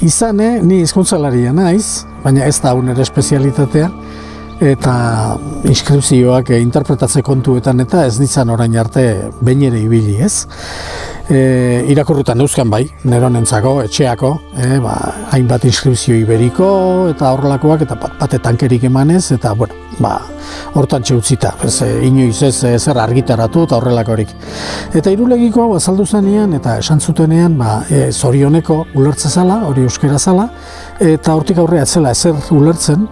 Izane, ni hizkuntzalaria naiz, baina ez da hau nire espezialitatea, eta inskripzioak interpretatze kontuetan eta ez ditzan orain arte behin ere ibili, ez? Irakurrutan euskan bai, neronentzako, etxeako, hainbat inskripzio iberiko eta horrelakoak eta bate tankerik emanez, eta bueno, hortantxe utzita, inoiz ez zer argitaratu eta horrelakorik. Eta Irulegiko azaldu zenean eta esan zutenean zorioneko ulertze zala, hori euskera zala, eta hortik aurrea zela ezer ulertzen,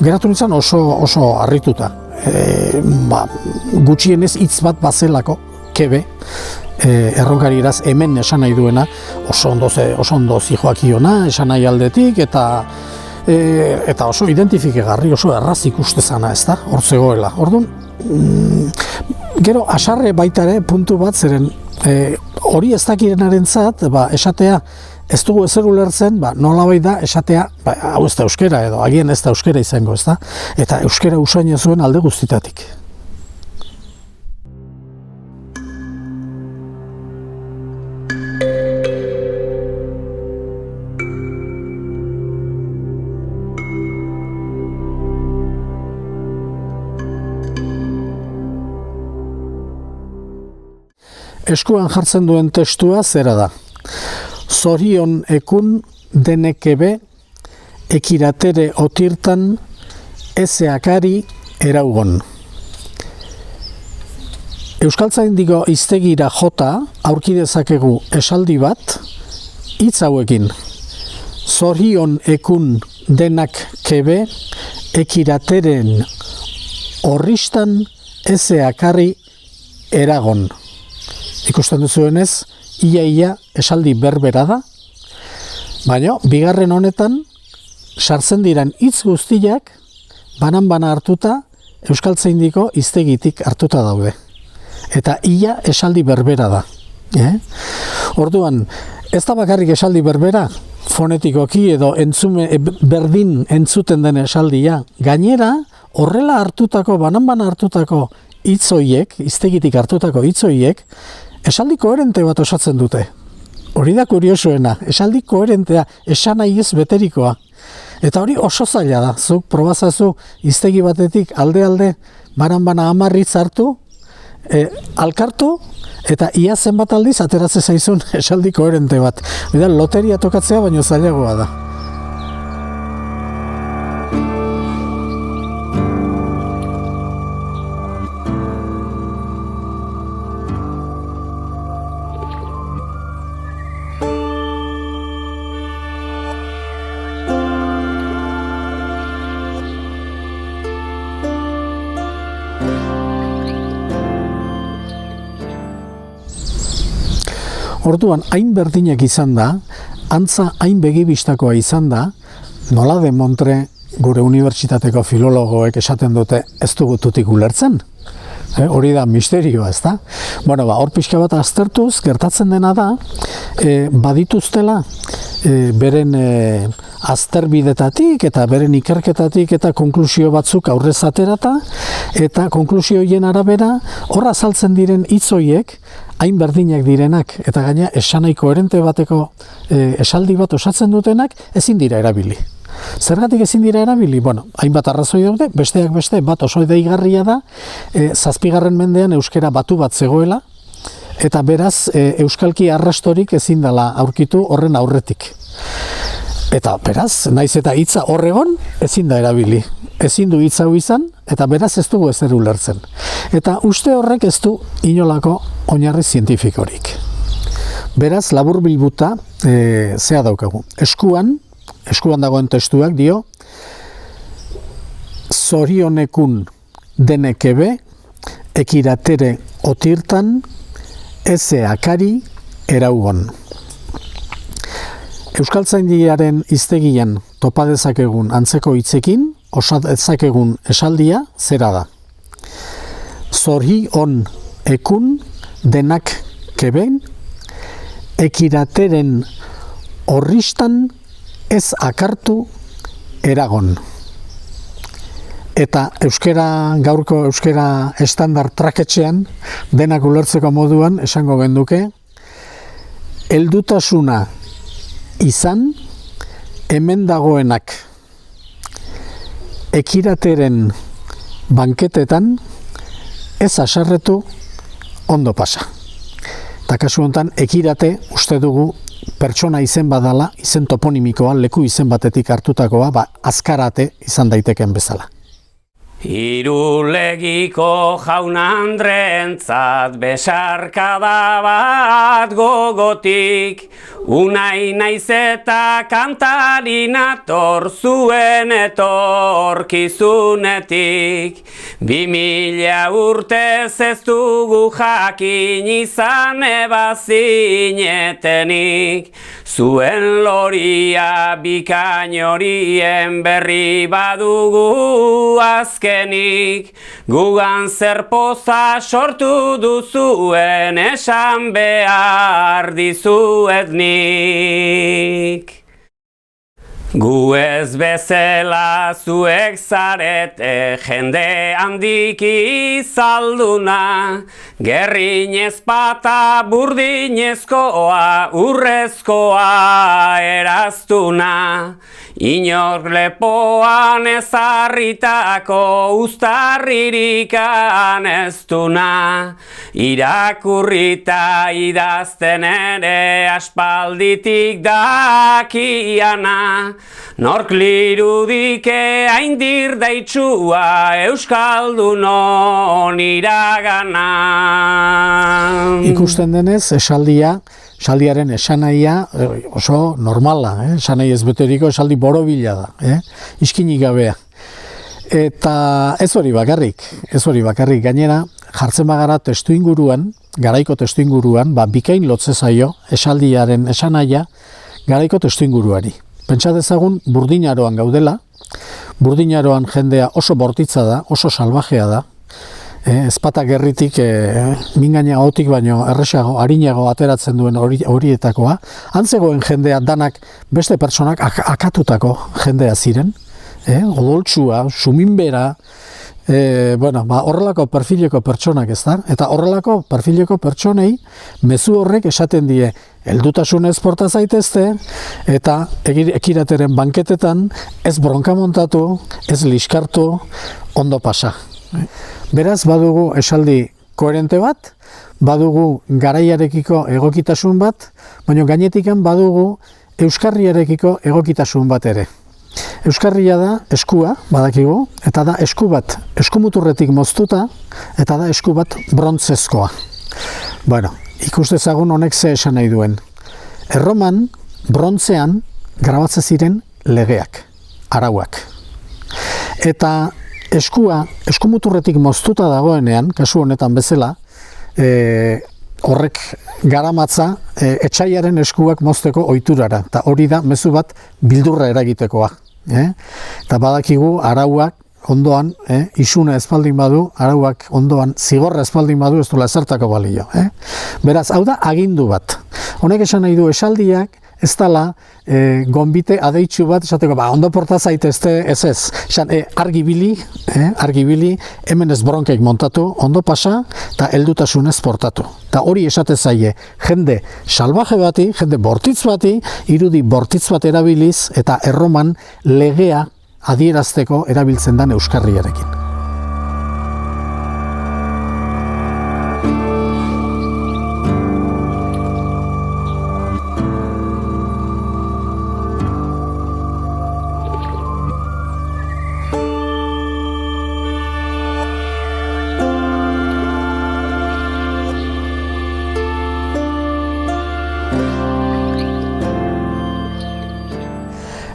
geratu nintzen oso harrituta. Gutxienez hitz bat bazelako, kebe, erronkari eraz hemen esan nahi duena, oso ondo zijoakiona, esan nahi aldetik, eta oso identifikegarri, oso erraz ikustezana, ez da, hor zegoela. Orduan, gero, asarre baita ere, puntu bat, zeren hori ez dakirenarentzat, esatea, ez dugu ezer ulertzen, nolabait da, esatea, hau ez da euskera edo, agian ez da euskera izango, ez da, eta euskera usaina zuen alde guztitatik. Eskuan jartzen duen testua zera da. Zorion ekun denekebe ekiratere otirtan ezeakari eraugon. Euskaltzaindiko hiztegira jota aurki dezakegu esaldi bat hitz hauekin. Zorion ekun denak kebe ekirateren orristan ezeakari eragon. Ikusten duzuenez, ia esaldi berbera da, baina bigarren honetan sartzen diren hitz guztiak banan-bana hartuta euskaltzaindiko hiztegitik hartuta daude. Eta ia esaldi berbera da. Orduan, ez da bakarrik esaldi berbera, fonetikoki edo berdin entzuten den esaldia. Gainera, horrela hartutako, banan-bana hartutako hitz horiek, hiztegitik hartutako hitz horiek, esaldi koherente bat osatzen dute. Hori da kuriosoena, esaldi koherentea, esan nahi ez beterikoa. Eta hori oso zaila da, zuk probazazu hiztegi batetik alde-alde, banan-bana 10 hitz hartu, alkartu, eta ia zenbat aldiz ateratze zaizun esaldi koherente bat. Hori da, loteria tokatzea baino zailagoa da. Orduan, hain berdinak izan da, antza hain begibistakoa izan da, nola de Montre gure unibertsitateko filologoek esaten dute ez dugututik ulertzen. Hori da misterioa, ez da? Hor pixka bat aztertuz, gertatzen dena da, badituztela, beren azterbidetatik eta beren ikerketatik eta konklusio batzuk aurrez aterata, eta konklusio horien arabera, hor azaltzen diren hitz horiek, hain berdinak direnak, eta gaina esanai koherente bateko esaldi bat osatzen dutenak, ezin dira erabili. Zergatik ezin dira erabili? Hainbat arrazoi daude, besteak beste, bat oso deigarria da, 7. mendean euskera batu bat zegoela, eta beraz, euskalki arrastorik ezin dela aurkitu horren aurretik. Eta beraz, naiz eta hitza horregon, ezin da erabili. Ezin du hitz hau izan, eta beraz ez dugu ezer ulertzen. Eta uste horrek ez du inolako oinarri zientifikorik. Beraz, labur bilbuta, zea daukagu. Eskuan dagoen testuak dio, zorionekun denekebe, ekiratere otirtan, ezeakari eraugon. Euskaltzaindiaren hiztegian topa dezakegun antzeko hitzekin, osa dezakegun esaldia zera da. Zorion ekun denak keben, ekirateren orristan ez akartu eragon. Eta gaurko euskera estandar traketxean, denak ulertzeko moduan, esango genduke, heldutasuna izan hemen dagoenak ekirateren banketetan ez asarretu ondo pasa. Eta kasu honetan, ekirate uste dugu pertsona izen badala, izen toponimikoa, leku izen batetik hartutakoa, azkarate izan daiteken bezala. Irulegiko jaun Andrentzat besarkada bat gogotik, unai naiz eta kantari nator zuen etorkizunetik. 2000 urtez ez dugu jakin izan ebazinetenik, zuen loria bikain horien berri badugu azkenik, gugan zer poza sortu duzuen esan behar dizuet nik. Gu ez bezala zuek zarete jende handik izalduna, gerrinez pata burdinezkoa urrezkoa eraztuna, inor lepoan ezarritako uztarririk aneztuna, irakurrita idazten ere aspalditik dakiana, nork lirudike haindir daitsua Euskaldunon iragana. Ikusten denez, esaldiaren esanahia oso normala, esanahi ez beteriko esaldi borobila da, iskinik gabea. Eta ez hori bakarrik, gainera jartzen bagara testuinguruan, garaiko testuinguruan, bikain lotze zaio esaldiaren esanahia garaiko testuinguruari. Pentsa dezagun Burdinaroan gaudela, Burdinaroan jendea oso bortitza da, oso salvajea da, ezpata gerritik mingaina gotik baino erresago, arinago ateratzen duen horietakoa, antzegoen jendea danak beste pertsonak akatutako jendea ziren, odoltsua, suminbera, horrelako perfileko pertsonak ez da, eta horrelako perfileko pertsonei mezu horrek esaten die heldutasunez porta zaitezte, eta ekirateren banketetan ez bronka montatu, ez liskartu, ondo pasa. Beraz, badugu esaldi koherente bat, badugu garaiarekiko egokitasun bat, baina gainetikan badugu euskarriarekiko egokitasun bat ere. Euskarria da eskua, badakigu, eta da esku bat eskumuturretik moztuta, eta da esku bat brontzezkoa. Ikus dezagun honek ze esan nahi duen. Erroman, brontzean, grabatze ziren legeak, arauak. Eta eskua eskumuturretik moztuta dagoenean, kasu honetan bezala, horrek garamatza etsaiaren eskuak mozteko ohiturara, eta hori da mezu bat bildurra eragitekoa. Eta badakigu arauak ondoan, isuna espaldin badu, arauak ondoan zigorra espaldin badu, ez duela ezertako balio. Beraz, hau da agindu bat. Honek esan nahi du esaldiak, ez dela gonbite adeitsu bat, esateko, ondo porta zaitezte, ez. Argi bili, hemen ez bronkeik montatu, ondo pasa, eta heldutasunez portatu. Eta hori esate zaie, jende salvaje bati, jende bortitz bati, irudi bortitz bat erabiliz, eta erroman legea adierazteko erabiltzen den euskarriarekin.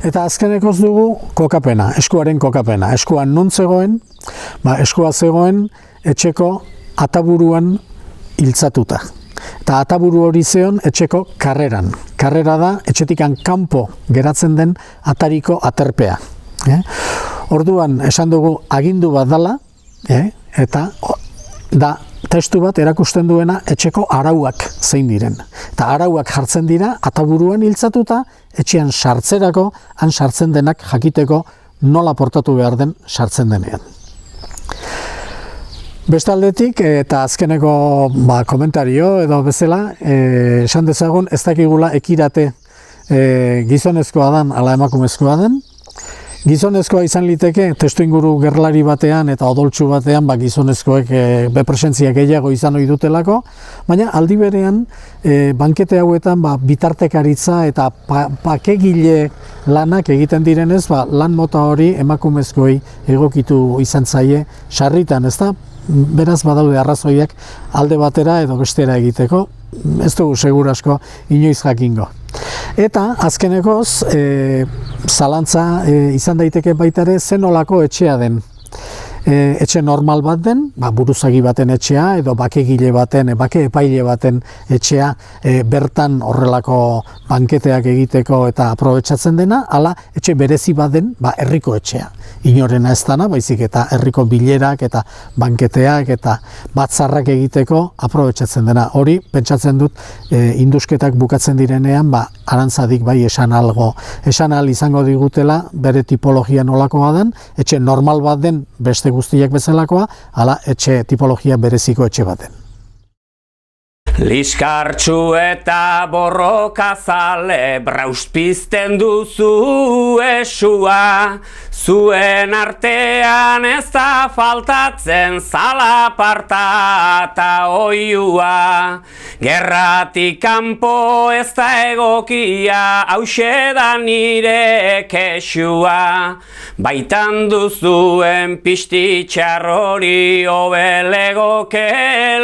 Eta azkenekoz dugu kokapena, eskuaren kokapena. Eskuan non zegoen, eskua zegoen etxeko ataburuan hiltzatuta. Eta ataburu hori zeon etxeko karreran. Karrera da etxetikan kanpo geratzen den atariko aterpea. Orduan esan dugu agindu bat dela, eta da testu bat erakusten duena etxeko arauak zein diren. Eta arauak jartzen dira ataburuan hiltzatuta, etxean sartzerako, han sartzen denak jakiteko nola portatu behar den sartzen denean. Bestaldetik, eta azkeneko komentario edo bezala, esan dezagun ez dakigula ekirate gizonezkoa den ala emakumezkoa den. Gizonezkoa izan liteke testuinguru gerlari batean eta odoltsu batean gizonezkoek bepresentzia gehiago izan ohi dutelako, baina aldi berean bankete hauetan bitartekaritza eta pakegile lanak egiten direnez, lan mota hori emakumezkoei egokitu izan zaie sarritan, ezta? Beraz badaude arrazoiak alde batera edo bestera egiteko, ez dugu segur asko inoiz jakingo. Eta azkenekoz, zalantza izan daiteke baita ere zen nolako etxea den. Etxe normal bat den, buruzagi baten etxea edo bakegile baten, bake epaile baten etxea bertan horrelako banketeak egiteko eta aprobetxatzen dena, ala etxe berezi bat den, herriko etxea. Inorena ez dana, baizik eta herriko bilerak eta banketeak eta batzarrak egiteko aprobetxatzen dena. Hori, pentsatzen dut, indusketak bukatzen direnean, arantzadik esan ahal izango digutela, bere tipologia nolakoa den, etxe normal bat den beste guztiak bezalakoa, ala etxe tipologia bereziko etxe baten. Liskartxu eta borrokazale brauspizten duzu esua, zuen artean ez da faltatzen zalaparta eta oiua. Gerratik kanpo ez da egokia, hauxe da nire kexua. Baitan duzuen pistitxar hori obelegoke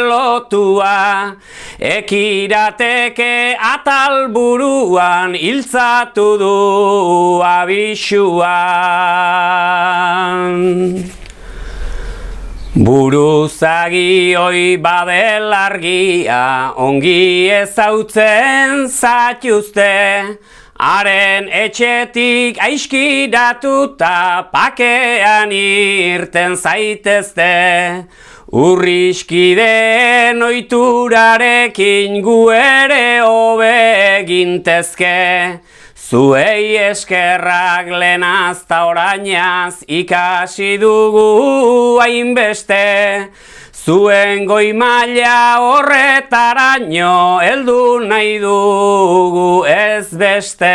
lotua. Ekirateke atal buruan hiltzatu du abisuan. Buruzagi oi badelargia ongi ezautzen zatuzte, haren etxetik aiskidatuta pakean irten zaitezte. Urriskideen oiturarekin gu ere hobe gintezke, zuei eskerrak lehenazta orainaz ikasi dugu hainbeste, zuen goi maila horretaraino heldu nahi dugu ez beste.